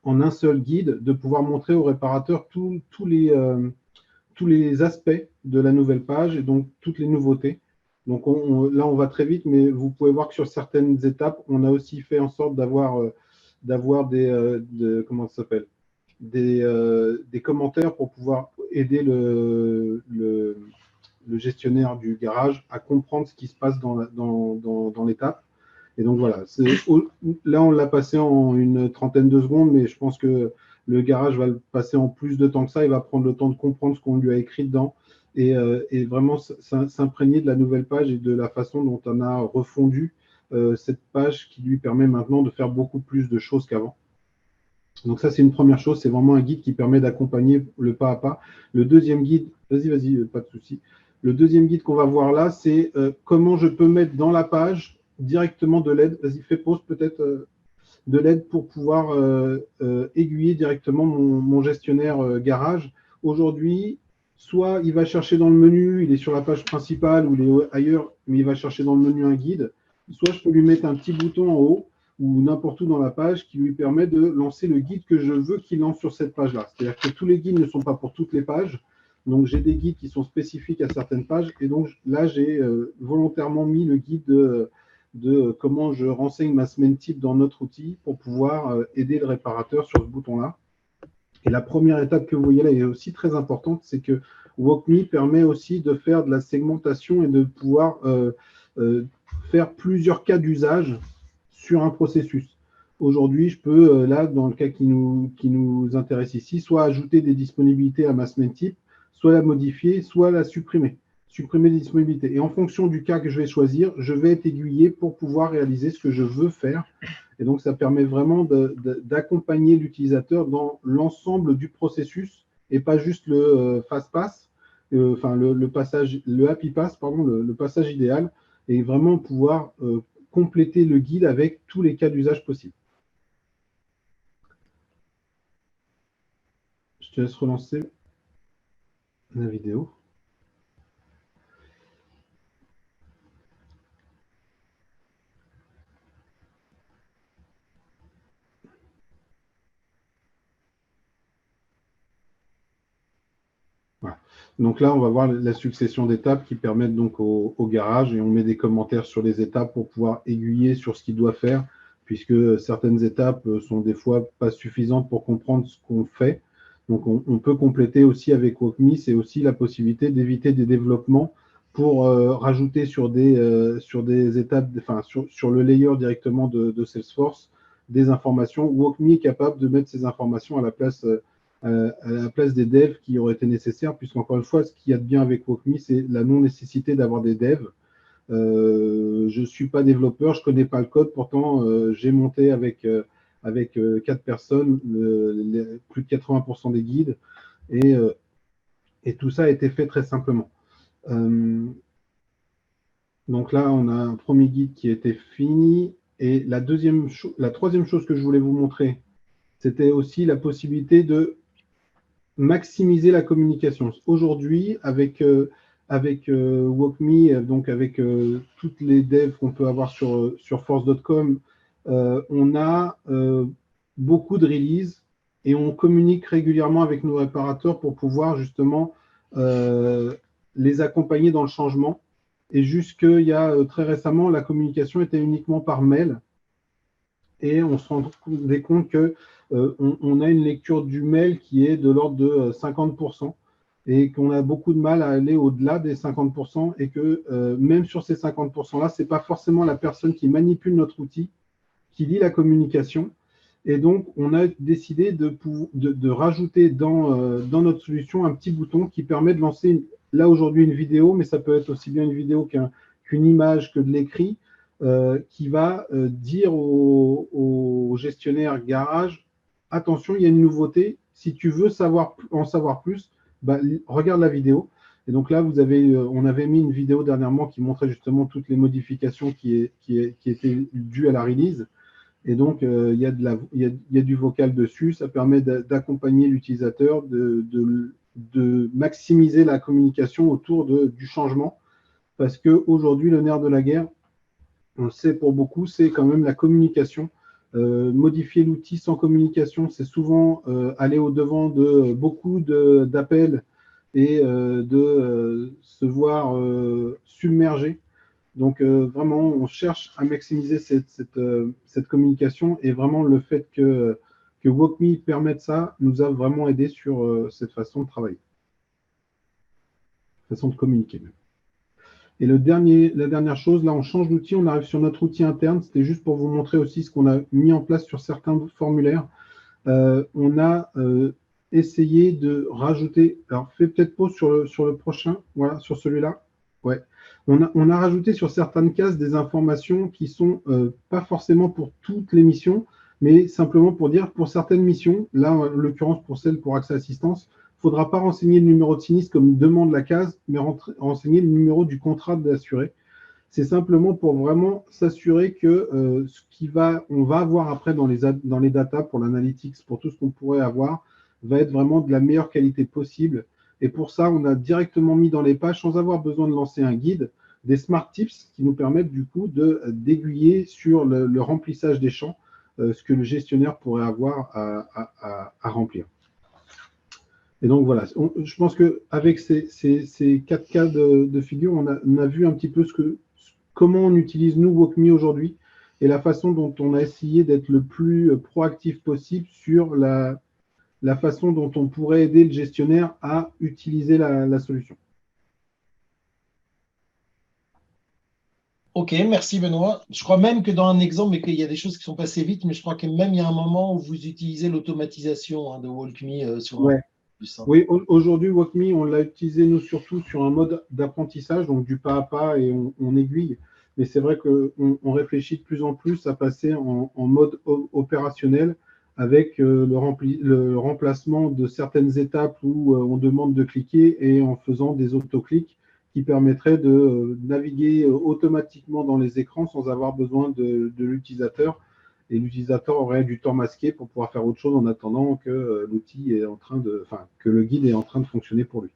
en un seul guide de pouvoir montrer aux réparateurs tous les aspects de la nouvelle page et donc toutes les nouveautés. Donc là, on va très vite, mais vous pouvez voir que sur certaines étapes, on a aussi fait en sorte d'avoir comment ça s'appelle, des commentaires pour pouvoir aider le gestionnaire du garage à comprendre ce qui se passe dans l'étape. Et donc voilà, là on l'a passé en une trentaine de secondes, mais je pense que le garage va le passer en plus de temps que ça. Il va prendre le temps de comprendre ce qu'on lui a écrit dedans et vraiment s'imprégner de la nouvelle page et de la façon dont on a refondu cette page qui lui permet maintenant de faire beaucoup plus de choses qu'avant. Donc ça, c'est une première chose. C'est vraiment un guide qui permet d'accompagner le pas à pas. Le deuxième guide, vas-y, pas de souci. Le deuxième guide qu'on va voir là, c'est comment je peux mettre dans la page directement de l'aide. Vas-y, fais pause peut-être de l'aide pour pouvoir aiguiller directement mon gestionnaire garage. Aujourd'hui, soit il va chercher dans le menu, il est sur la page principale ou il est ailleurs, mais il va chercher dans le menu un guide. Soit je peux lui mettre un petit bouton en haut ou n'importe où dans la page qui lui permet de lancer le guide que je veux qu'il lance sur cette page-là. C'est-à-dire que tous les guides ne sont pas pour toutes les pages. Donc, j'ai des guides qui sont spécifiques à certaines pages. Et donc, là, j'ai volontairement mis le guide de comment je renseigne ma semaine type dans notre outil pour pouvoir aider le réparateur sur ce bouton-là. Et la première étape que vous voyez là est aussi très importante, c'est que WalkMe permet aussi de faire de la segmentation et de pouvoir faire plusieurs cas d'usage sur un processus. Aujourd'hui, je peux, là, dans le cas qui nous intéresse ici, soit ajouter des disponibilités à ma semaine type, soit la modifier, soit la supprimer. Supprimer des disponibilités. Et en fonction du cas que je vais choisir, je vais être aiguillé pour pouvoir réaliser ce que je veux faire. Et donc, ça permet vraiment d'accompagner l'utilisateur dans l'ensemble du processus et pas juste le fast pass, enfin le happy pass, pardon, le passage idéal, et vraiment pouvoir compléter le guide avec tous les cas d'usage possibles. Je te laisse relancer la vidéo. Voilà. Donc là, on va voir la succession d'étapes qui permettent donc au garage et on met des commentaires sur les étapes pour pouvoir aiguiller sur ce qu'il doit faire, puisque certaines étapes sont des fois pas suffisantes pour comprendre ce qu'on fait. Donc on peut compléter aussi avec WalkMe, c'est aussi la possibilité d'éviter des développements pour rajouter sur des étapes, enfin sur le layer directement de Salesforce, des informations. WalkMe est capable de mettre ces informations à la place des devs qui auraient été nécessaires, puisqu'encore une fois, ce qu'il y a de bien avec WalkMe, c'est la non-nécessité d'avoir des devs. Je ne suis pas développeur, je ne connais pas le code, pourtant j'ai monté avec 4 personnes plus de 80% des guides, et tout ça a été fait très simplement. Donc là, on a un premier guide qui était fini, et la troisième chose que je voulais vous montrer, c'était aussi la possibilité de maximiser la communication. Aujourd'hui, avec WalkMe, donc avec toutes les devs qu'on peut avoir sur force.com, on a beaucoup de releases et on communique régulièrement avec nos réparateurs pour pouvoir justement les accompagner dans le changement Et jusqu'il y a très récemment, la communication était uniquement par mail. Et on se rendait compte qu'on a une lecture du mail qui est de l'ordre de 50% et qu'on a beaucoup de mal à aller au-delà des 50% et que même sur ces 50%-là, ce n'est pas forcément la personne qui manipule notre outil qui lit la communication. Et donc, on a décidé de rajouter dans notre solution un petit bouton qui permet de lancer, là aujourd'hui, une vidéo, mais ça peut être aussi bien une vidéo qu'une image, que de l'écrit, qui va dire au gestionnaire garage, attention, il y a une nouveauté, si tu veux en savoir plus, bah, regarde la vidéo. Et donc là, on avait mis une vidéo dernièrement qui montrait justement toutes les modifications qui étaient dues à la release. Et donc, il y a du vocal dessus. Ça permet d'accompagner l'utilisateur, de maximiser la communication autour du changement. Parce qu'aujourd'hui, le nerf de la guerre, on le sait pour beaucoup, c'est quand même la communication. Modifier l'outil sans communication, c'est souvent aller au-devant de beaucoup d'appels et de se voir submergé. Donc, vraiment, on cherche à maximiser cette communication et vraiment le fait que WalkMe permette ça nous a vraiment aidé sur cette façon de travailler, façon de communiquer même. Et la dernière chose, là, on change d'outil, on arrive sur notre outil interne. C'était juste pour vous montrer aussi ce qu'on a mis en place sur certains formulaires. On a essayé de rajouter, alors fais peut-être pause sur le prochain, voilà, sur celui-là. Ouais. On a rajouté sur certaines cases des informations qui sont pas forcément pour toutes les missions, mais simplement pour dire pour certaines missions, là en l'occurrence pour celle pour accès assistance, il ne faudra pas renseigner le numéro de sinistre comme demande la case, mais renseigner le numéro du contrat de l'assuré. C'est simplement pour vraiment s'assurer que on va avoir après dans les data pour l'analytics, pour tout ce qu'on pourrait avoir, va être vraiment de la meilleure qualité possible. Et pour ça, on a directement mis dans les pages, sans avoir besoin de lancer un guide, des smart tips qui nous permettent du coup d'aiguiller sur le remplissage des champs, ce que le gestionnaire pourrait avoir à remplir. Et donc voilà, je pense qu'avec ces 4 cas de figure, on a vu un petit peu comment on utilise nous WalkMe aujourd'hui et la façon dont on a essayé d'être le plus proactif possible sur la façon dont on pourrait aider le gestionnaire à utiliser la solution. Ok, merci Benoît. Je crois même que dans un exemple, mais qu'il y a des choses qui sont passées vite, mais je crois que même il y a un moment où vous utilisez l'automatisation de WalkMe sur ouais. un plus. Oui, aujourd'hui, WalkMe, on l'a utilisé nous surtout sur un mode d'apprentissage, donc du pas à pas et on aiguille. Mais c'est vrai qu'on réfléchit de plus en plus à passer en mode opérationnel avec le remplacement de certaines étapes où on demande de cliquer et en faisant des autoclics qui permettraient de naviguer automatiquement dans les écrans sans avoir besoin de l'utilisateur. Et l'utilisateur aurait du temps masqué pour pouvoir faire autre chose en attendant que l'outil est en train que le guide est en train de fonctionner pour lui.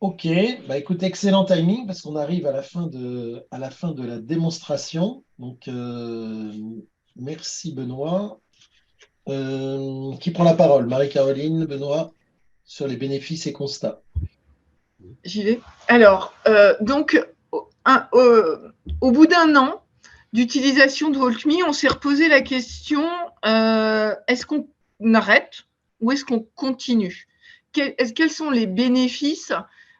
Ok, bah écoute, excellent timing parce qu'on arrive à la fin de la démonstration. Donc, merci Benoît. Qui prend la parole? Marie-Caroline, Benoît, sur les bénéfices et constats. J'y vais. Alors, donc, au bout d'un an d'utilisation de WalkMe, on s'est reposé la question, est-ce qu'on arrête ou est-ce qu'on continue? Quels sont les bénéfices?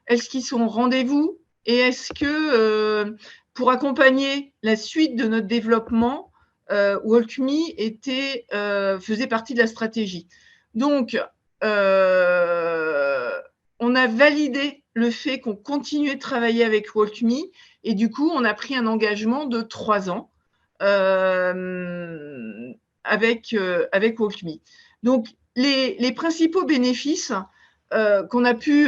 Est-ce qu'ils sont au rendez-vous? Et est-ce que pour accompagner la suite de notre développement, WalkMe faisait partie de la stratégie? Donc, on a validé le fait qu'on continuait de travailler avec WalkMe et du coup, on a pris un engagement de 3 ans avec WalkMe. Donc, les principaux bénéfices qu'on a pu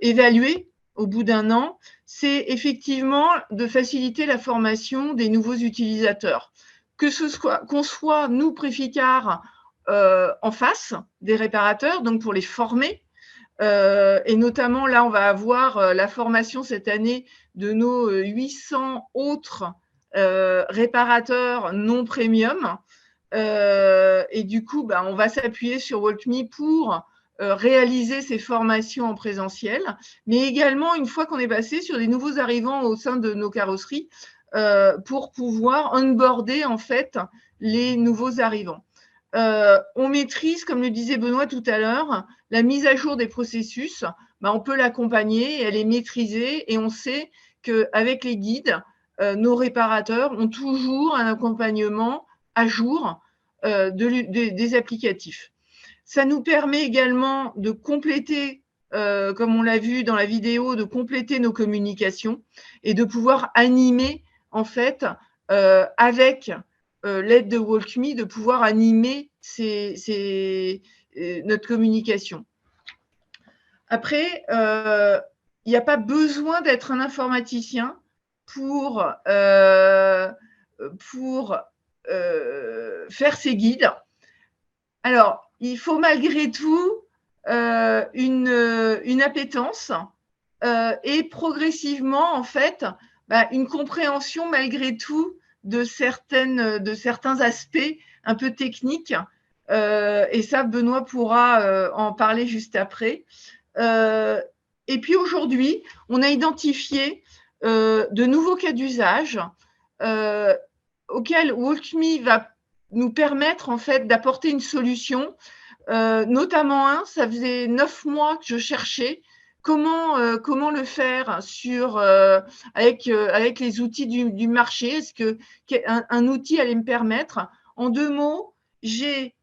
évaluer au bout d'un an, c'est effectivement de faciliter la formation des nouveaux utilisateurs. Qu'on soit, nous, Préficard, en face des réparateurs, donc pour les former. Et notamment, là, on va avoir la formation cette année de nos 800 autres réparateurs non premium. Et du coup, on va s'appuyer sur WalkMe pour réaliser ces formations en présentiel, mais également une fois qu'on est passé sur des nouveaux arrivants au sein de nos carrosseries pour pouvoir onboarder en fait les nouveaux arrivants. On maîtrise, comme le disait Benoît tout à l'heure, la mise à jour des processus. On peut l'accompagner, elle est maîtrisée et on sait qu'avec les guides, nos réparateurs ont toujours un accompagnement à jour des applicatifs. Ça nous permet également de compléter, comme on l'a vu dans la vidéo, de compléter nos communications et de pouvoir animer, en fait, avec l'aide de Walk.me, de pouvoir animer notre communication. Après, il n'y a pas besoin d'être un informaticien pour faire ces guides. Alors, il faut malgré tout une appétence et progressivement, en fait, une compréhension malgré tout de certains aspects un peu techniques. Et ça, Benoît pourra en parler juste après. Et puis aujourd'hui, on a identifié de nouveaux cas d'usage auxquels Walk.me va nous permettre en fait d'apporter une solution. Notamment ça faisait 9 mois que je cherchais comment le faire avec les outils du marché. Est-ce qu'un outil allait me permettre? En 2 mots, j'ai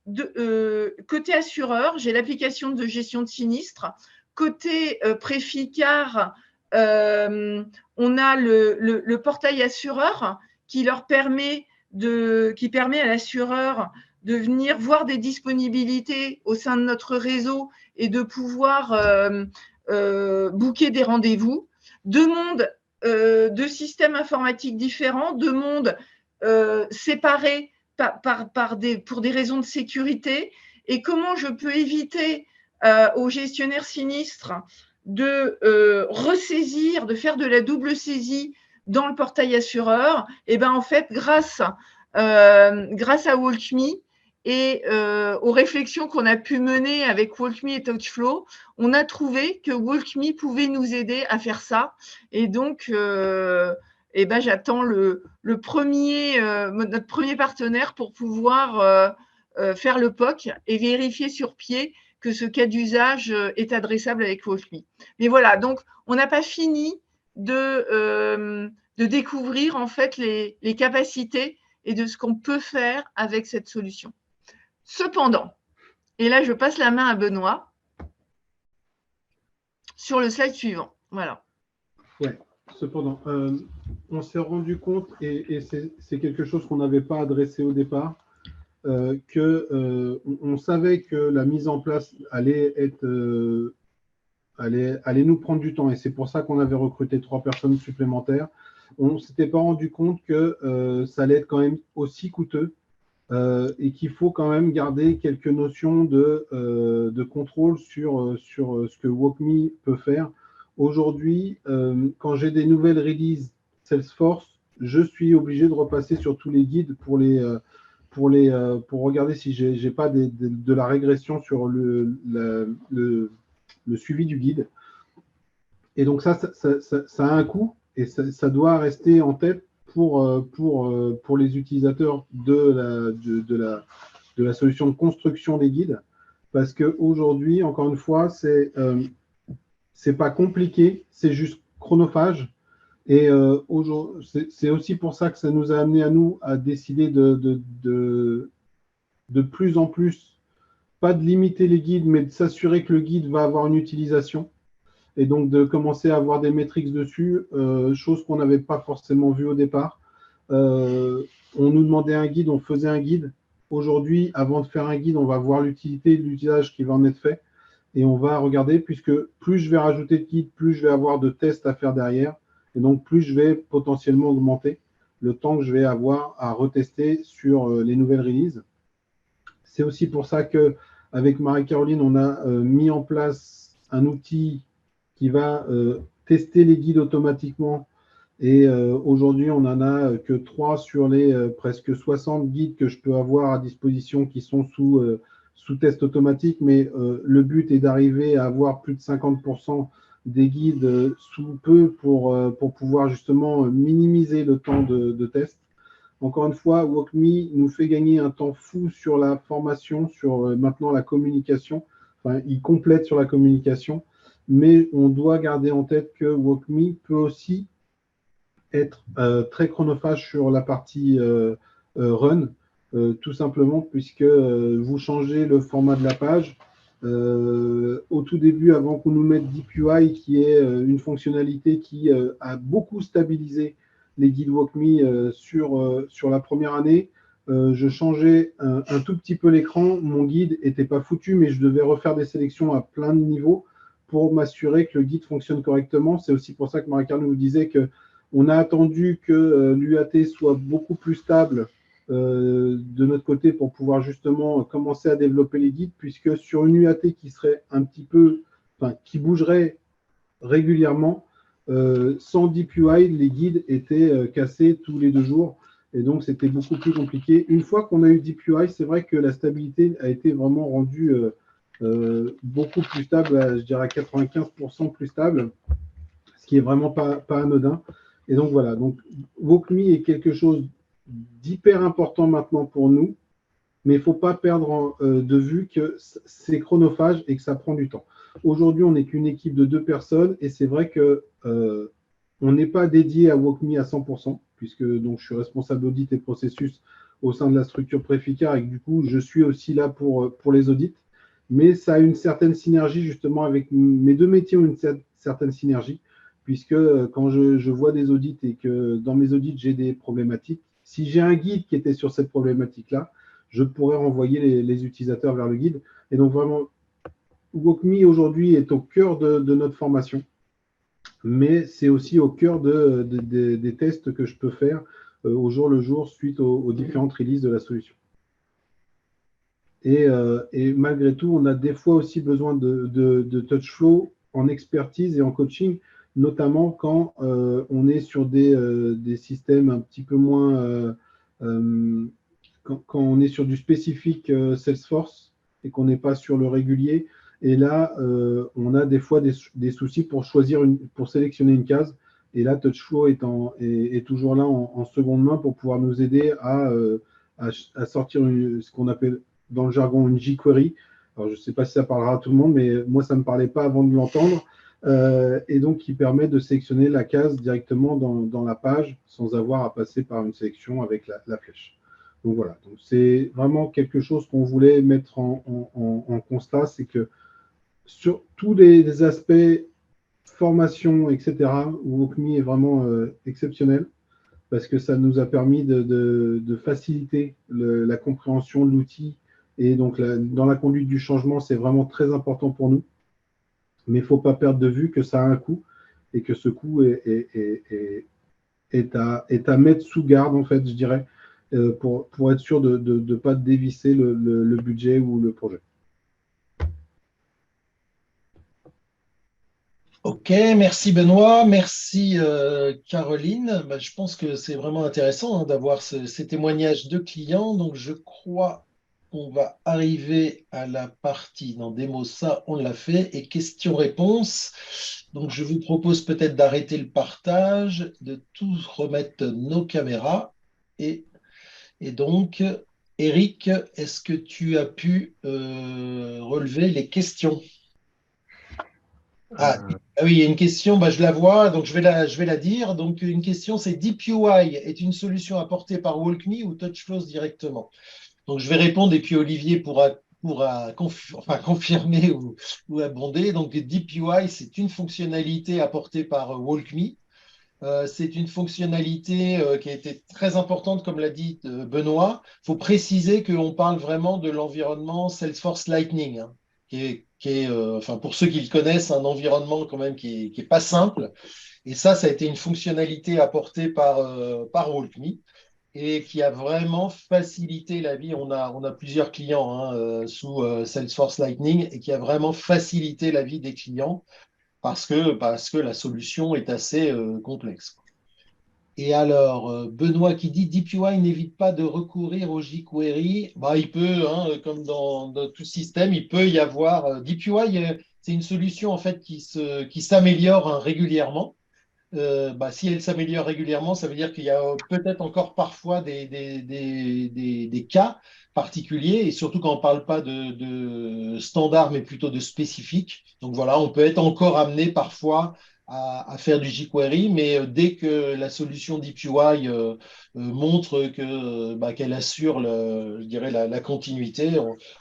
côté assureur, j'ai l'application de gestion de sinistre. Côté Préficard, on a le portail assureur qui permet à l'assureur de venir voir des disponibilités au sein de notre réseau et de pouvoir booker des rendez-vous. 2 mondes de systèmes informatiques différents, 2 mondes séparés pour des raisons de sécurité. Et comment je peux éviter aux gestionnaires sinistres de ressaisir, de faire de la double saisie dans le portail assureur? Et en fait, grâce à Walk.me et aux réflexions qu'on a pu mener avec Walk.me et TouchFlow, on a trouvé que Walk.me pouvait nous aider à faire ça. Et donc, j'attends notre premier partenaire pour pouvoir faire le POC et vérifier sur pied que ce cas d'usage est adressable avec Walk.me. Mais voilà, donc on n'a pas fini de découvrir en fait les capacités et de ce qu'on peut faire avec cette solution. Cependant, et là je passe la main à Benoît, sur le slide suivant. Voilà. Ouais, cependant, on s'est rendu compte, et c'est quelque chose qu'on n'avait pas adressé au départ, on savait que la mise en place allait nous prendre du temps, et c'est pour ça qu'on avait recruté 3 personnes supplémentaires. On ne s'était pas rendu compte que ça allait être quand même aussi coûteux et qu'il faut quand même garder quelques notions de contrôle sur ce que Walk.me peut faire. Aujourd'hui, quand j'ai des nouvelles releases Salesforce, je suis obligé de repasser sur tous les guides pour regarder si je n'ai pas de la régression sur le suivi du guide. Et donc ça a un coût et ça doit rester en tête pour les utilisateurs de la solution de construction des guides. Parce qu'aujourd'hui, encore une fois, c'est pas compliqué, c'est juste chronophage. Et c'est aussi pour ça que ça nous a amené à décider de plus en plus, pas de limiter les guides, mais de s'assurer que le guide va avoir une utilisation. Et donc de commencer à avoir des métriques dessus, chose qu'on n'avait pas forcément vue au départ. On nous demandait un guide, on faisait un guide. Aujourd'hui, avant de faire un guide, on va voir l'utilité de l'usage qui va en être fait. Et on va regarder, puisque plus je vais rajouter de guides, plus je vais avoir de tests à faire derrière. Et donc, plus je vais potentiellement augmenter le temps que je vais avoir à retester sur les nouvelles releases. C'est aussi pour ça qu'avec Marie-Caroline, on a mis en place un outil qui va tester les guides automatiquement. Et aujourd'hui, on n'en a que 3 sur les presque 60 guides que je peux avoir à disposition qui sont sous sous test automatique, mais le but est d'arriver à avoir plus de 50% des guides sous peu pour pouvoir justement minimiser le temps de test. Encore une fois, WalkMe nous fait gagner un temps fou sur la formation, sur maintenant la communication. Enfin, il complète sur la communication, mais on doit garder en tête que WalkMe peut aussi être très chronophage sur la partie run, tout simplement puisque vous changez le format de la page. Au tout début, avant qu'on nous mette DeepUI, qui est une fonctionnalité qui a beaucoup stabilisé les guides WalkMe sur la première année, je changeais un tout petit peu l'écran. Mon guide n'était pas foutu, mais je devais refaire des sélections à plein de niveaux pour m'assurer que le guide fonctionne correctement. C'est aussi pour ça que Marie-Carole nous disait que on a attendu que l'UAT soit beaucoup plus stable de notre côté pour pouvoir justement commencer à développer les guides, puisque sur une UAT qui serait un petit peu, enfin, qui bougerait régulièrement, sans DeepUI, les guides étaient cassés tous les 2 jours. Et donc, c'était beaucoup plus compliqué. Une fois qu'on a eu DeepUI, c'est vrai que la stabilité a été vraiment rendue beaucoup plus stable, je dirais à 95% plus stable, ce qui est vraiment pas anodin. Et donc voilà, donc WalkMe est quelque chose d'hyper important maintenant pour nous, mais il ne faut pas perdre de vue que c'est chronophage et que ça prend du temps. Aujourd'hui, on n'est qu'une équipe de 2 personnes et c'est vrai que on n'est pas dédié à WalkMe à 100%, puisque donc, je suis responsable d'audit et processus au sein de la structure Préficar et que du coup, je suis aussi là pour les audits. Mais ça a une certaine synergie justement avec mes 2 métiers, ont une certaine synergie, puisque quand je vois des audits et que dans mes audits, j'ai des problématiques, si j'ai un guide qui était sur cette problématique-là, je pourrais renvoyer les utilisateurs vers le guide. Et donc vraiment, WalkMe aujourd'hui est au cœur de notre formation, mais c'est aussi au cœur des tests que je peux faire au jour le jour suite aux différentes releases de la solution. Et malgré tout, on a des fois aussi besoin de TouchFlow en expertise et en coaching, notamment quand on est sur des systèmes un petit peu moins… quand on est sur du spécifique Salesforce et qu'on n'est pas sur le régulier. Et là, on a des fois des soucis pour sélectionner une case. Et là, TouchFlow est toujours là en seconde main pour pouvoir nous aider à sortir ce qu'on appelle dans le jargon une jQuery. Alors, je ne sais pas si ça parlera à tout le monde, mais moi, ça ne me parlait pas avant de l'entendre. Et donc, qui permet de sélectionner la case directement dans la page sans avoir à passer par une sélection avec la flèche. Donc voilà, donc c'est vraiment quelque chose qu'on voulait mettre en constat, c'est que sur tous les aspects formation, etc., WalkMe est vraiment exceptionnel parce que ça nous a permis de faciliter la compréhension de l'outil et donc dans la conduite du changement, c'est vraiment très important pour nous. Mais il ne faut pas perdre de vue que ça a un coût et que ce coût est à mettre sous garde, en fait, je dirais, pour être sûr de ne pas dévisser le budget ou le projet. Ok, merci Benoît, merci Caroline. Bah, je pense que c'est vraiment intéressant d'avoir ces témoignages de clients. Donc je crois qu'on va arriver à la partie dans démo, ça on l'a fait, et questions-réponses. Donc je vous propose peut-être d'arrêter le partage, de tous remettre nos caméras. Et donc, Eric, est-ce que tu as pu relever les questions? Ah oui, il y a une question, bah, je la vois, donc je vais la dire. Donc, une question, c'est DeepUI est une solution apportée par WalkMe ou TouchFlows directement? Donc, je vais répondre et puis Olivier pourra enfin, confirmer ou abonder. Donc, DeepUI, c'est une fonctionnalité apportée par WalkMe. C'est une fonctionnalité qui a été très importante, comme l'a dit Benoît. Il faut préciser qu'on parle vraiment de l'environnement Salesforce Lightning, hein, enfin, pour ceux qui le connaissent, un environnement quand même qui est pas simple. Et ça a été une fonctionnalité apportée par WalkMe et qui a vraiment facilité la vie. On a plusieurs clients hein, sous Salesforce Lightning et qui a vraiment facilité la vie des clients parce que la solution est assez complexe. Et alors, Benoît qui dit DeepUI n'évite pas de recourir au jQuery. Bah, il peut, hein, comme dans tout système, il peut y avoir. DeepUI, c'est une solution en fait qui s'améliore hein, régulièrement. Bah, si elle s'améliore régulièrement, ça veut dire qu'il y a peut-être encore parfois des cas particuliers, et surtout quand on ne parle pas de standard, mais plutôt de spécifique. Donc voilà, on peut être encore amené parfois à faire du jQuery, mais dès que la solution DeepUI montre bah, qu'elle assure je dirais la continuité,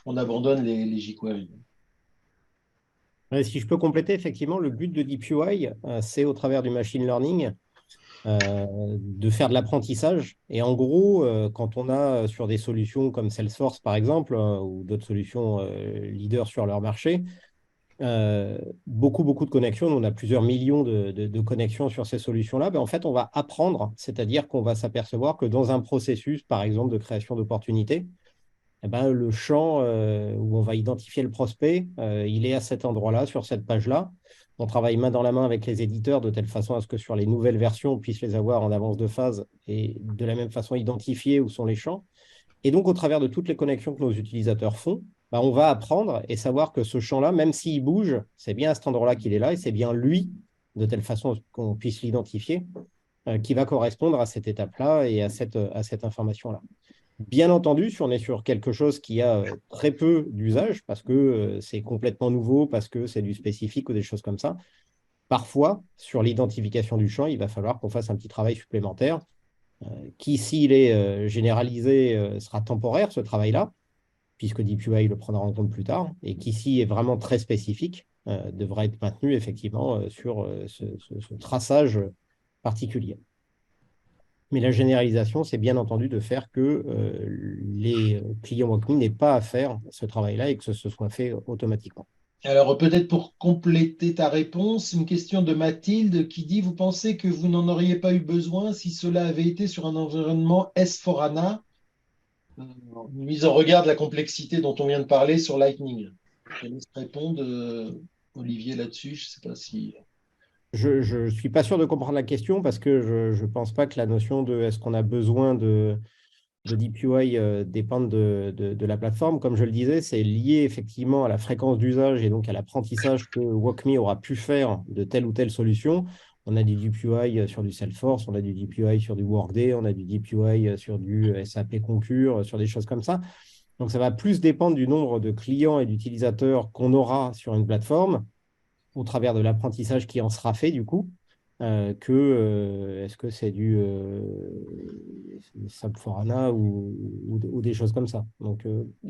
on abandonne les jQuery. Si je peux compléter, effectivement, le but de DeepUI, c'est au travers du machine learning de faire de l'apprentissage. Et en gros, quand on a sur des solutions comme Salesforce, par exemple, ou d'autres solutions leaders sur leur marché, beaucoup de connexions. On a plusieurs millions de connexions sur ces solutions-là. En fait, on va apprendre, c'est-à-dire qu'on va s'apercevoir que dans un processus, par exemple, de création d'opportunités, le champ où on va identifier le prospect, il est à cet endroit-là, sur cette page-là. On travaille main dans la main avec les éditeurs de telle façon à ce que sur les nouvelles versions, on puisse les avoir en avance de phase et de la même façon identifier où sont les champs. Et donc, au travers de toutes les connexions que nos utilisateurs font, on va apprendre et savoir que ce champ-là, même s'il bouge, c'est bien à cet endroit-là qu'il est là et c'est bien lui, de telle façon qu'on puisse l'identifier, qui va correspondre à cette étape-là et à cette information-là. Bien entendu, si on est sur quelque chose qui a très peu d'usage, parce que c'est complètement nouveau, parce que c'est du spécifique ou des choses comme ça, parfois, sur l'identification du champ, il va falloir qu'on fasse un petit travail supplémentaire qui, s'il est généralisé, sera temporaire, ce travail-là, puisque DeepUI le prendra en compte plus tard, et qui, s'il est vraiment très spécifique, devra être maintenu effectivement sur ce traçage particulier. Mais la généralisation, c'est bien entendu de faire que les clients WalkMe n'aient pas à faire ce travail-là et que ce soit fait automatiquement. Alors, peut-être pour compléter ta réponse, une question de Mathilde qui dit, vous pensez que vous n'en auriez pas eu besoin si cela avait été sur un environnement S4HANA, mise en regard de la complexité dont on vient de parler sur Lightning? Je laisse répondre, Olivier, là-dessus. Je ne sais pas si… Je ne suis pas sûr de comprendre la question parce que je ne pense pas que la notion de est-ce qu'on a besoin de DeepUI dépende de la plateforme. Comme je le disais, c'est lié effectivement à la fréquence d'usage et donc à l'apprentissage que WalkMe aura pu faire de telle ou telle solution. On a du DeepUI sur du Salesforce, on a du DeepUI sur du Workday, on a du DeepUI sur du SAP Concur, sur des choses comme ça. Donc, ça va plus dépendre du nombre de clients et d'utilisateurs qu'on aura sur une plateforme au travers de l'apprentissage qui en sera fait du coup, est-ce que c'est du SAP Forana ou des choses comme ça. Donc,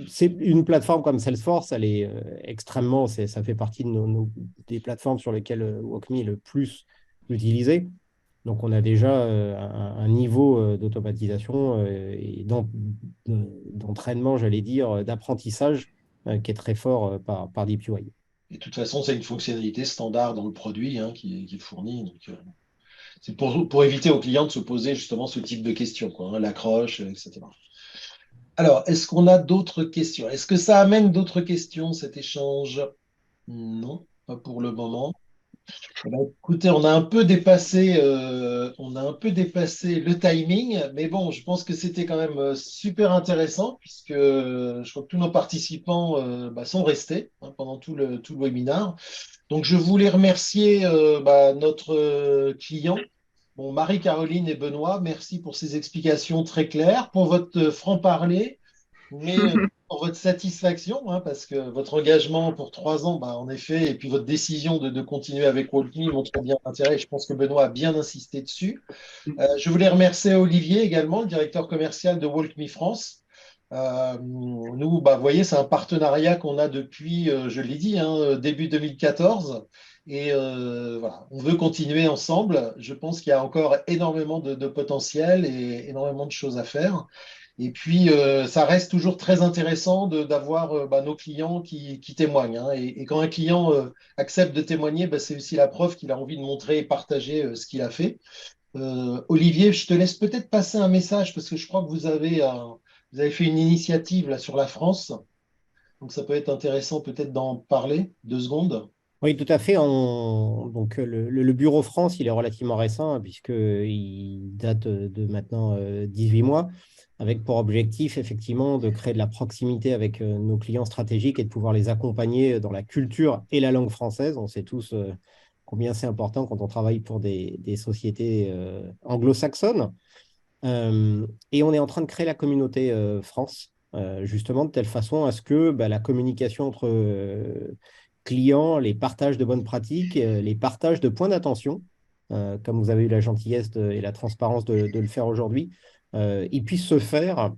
c'est une plateforme comme Salesforce, elle est extrêmement, ça fait partie des plateformes sur lesquelles WalkMe est le plus utilisé. Donc, on a déjà un niveau d'automatisation et d'entraînement, j'allais dire, d'apprentissage qui est très fort par DeepUI. Et de toute façon, c'est une fonctionnalité standard dans le produit hein, qui est fournie. Donc, c'est pour éviter aux clients de se poser justement ce type de questions, quoi, hein, l'accroche, etc. Alors, est-ce qu'on a d'autres questions? Est-ce que ça amène d'autres questions, cet échange? Non, pas pour le moment. Eh ben, écoutez, on a un peu dépassé le timing, mais bon, je pense que c'était quand même super intéressant puisque je crois que tous nos participants bah, sont restés hein, pendant tout le webinaire. Donc, je voulais remercier bah, notre client, bon, Marie-Caroline et Benoît. Merci pour ces explications très claires, pour votre franc-parler mais pour votre satisfaction, hein, parce que votre engagement pour 3 ans, bah, en effet, et puis votre décision de continuer avec WalkMe montre bien l'intérêt. Je pense que Benoît a bien insisté dessus. Je voulais remercier Olivier également, le directeur commercial de WalkMe France. Nous, bah, vous voyez, c'est un partenariat qu'on a depuis, je l'ai dit, hein, début 2014. Et voilà, on veut continuer ensemble. Je pense qu'il y a encore énormément de potentiel et énormément de choses à faire. Et puis, ça reste toujours très intéressant d'avoir bah, nos clients qui témoignent. Hein. Et quand un client accepte de témoigner, bah, c'est aussi la preuve qu'il a envie de montrer et partager ce qu'il a fait. Olivier, je te laisse peut-être passer un message parce que je crois que vous avez fait une initiative là, sur la France. Donc, ça peut être intéressant peut-être d'en parler 2 secondes. Oui, tout à fait. Donc, le Bureau France, il est relativement récent, hein, puisqu'il date de maintenant 18 mois, avec pour objectif, effectivement, de créer de la proximité avec nos clients stratégiques et de pouvoir les accompagner dans la culture et la langue française. On sait tous combien c'est important quand on travaille pour des sociétés anglo-saxonnes. Et on est en train de créer la communauté France, justement, de telle façon à ce que bah, la communication entre clients, les partages de bonnes pratiques, les partages de points d'attention, comme vous avez eu la gentillesse et la transparence de le faire aujourd'hui, ils puissent se faire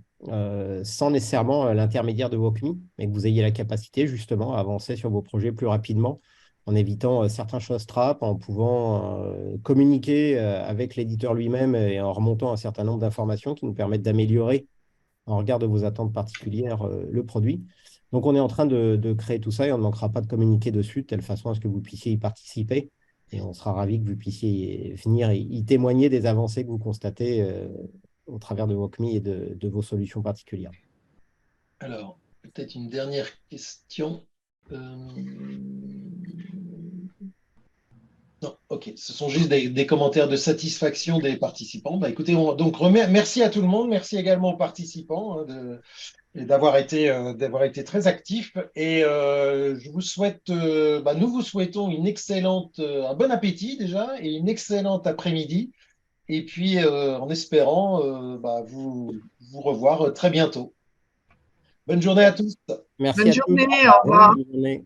sans nécessairement l'intermédiaire de WalkMe, mais que vous ayez la capacité justement à avancer sur vos projets plus rapidement en évitant certains choses trappes, en pouvant communiquer avec l'éditeur lui-même et en remontant un certain nombre d'informations qui nous permettent d'améliorer, en regard de vos attentes particulières, le produit. Donc, on est en train de créer tout ça et on ne manquera pas de communiquer dessus de telle façon à ce que vous puissiez y participer. Et on sera ravis que vous puissiez venir y témoigner des avancées que vous constatez au travers de WalkMe et de vos solutions particulières. Alors, peut-être une dernière question. Non, ok, ce sont juste des commentaires de satisfaction des participants. Bah, écoutez, merci à tout le monde, merci également aux participants et d'avoir été très actifs. Et je vous souhaite, nous vous souhaitons un bon appétit déjà et une excellente après-midi. Et puis, en espérant vous revoir très bientôt. Bonne journée à tous. Merci Bonne à tous. journée, au revoir. Bonne journée.